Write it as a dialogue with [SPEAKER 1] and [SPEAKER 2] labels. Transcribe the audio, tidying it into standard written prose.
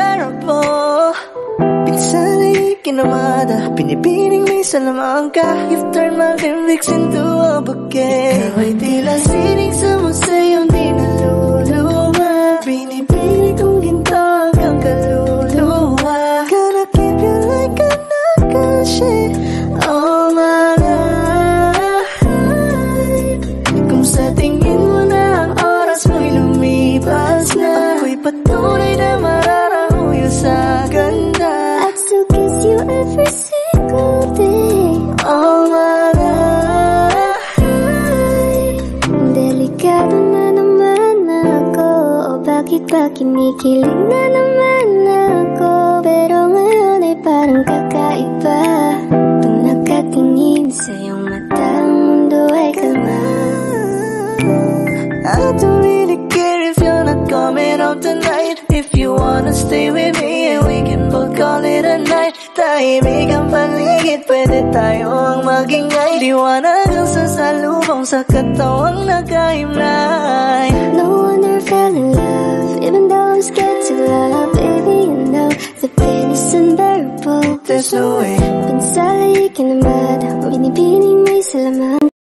[SPEAKER 1] unbearable. Minsan ay kinamada, binibining may salamangka. You've turned my lyrics into a bouquet. Ikaw ay tila sining sa museyong di naluluwa. Binibining kong ginto hanggang kaluluwa. Gonna keep you like a nakashi all my life. Kung sa tingin mo na ang oras mo'y lumipas na, ako'y patunay na mararahuyo sa ganda.
[SPEAKER 2] I'd still kiss you every single day
[SPEAKER 1] All my life.
[SPEAKER 2] Delikado na naman ako, o bakit ba kinikilig na naman ako? Pero ngayon ay parang kakaiba. Pag nakatingin sa iyong mata, ang mundo ay kalma.
[SPEAKER 1] I don't really care if you're not coming out tonight. If you wanna stay with me and we can both call it a night. Tahimik ang paligid, pwede tayo ang magingay. Liwanag ang sasalubong sa katawang nagkaimlay.
[SPEAKER 2] No one ever fell in love, even though I'm scared to love. Baby, you know the pain is unbearable.
[SPEAKER 1] There's no way
[SPEAKER 2] Pinsala ikinamada, binibining may salaman.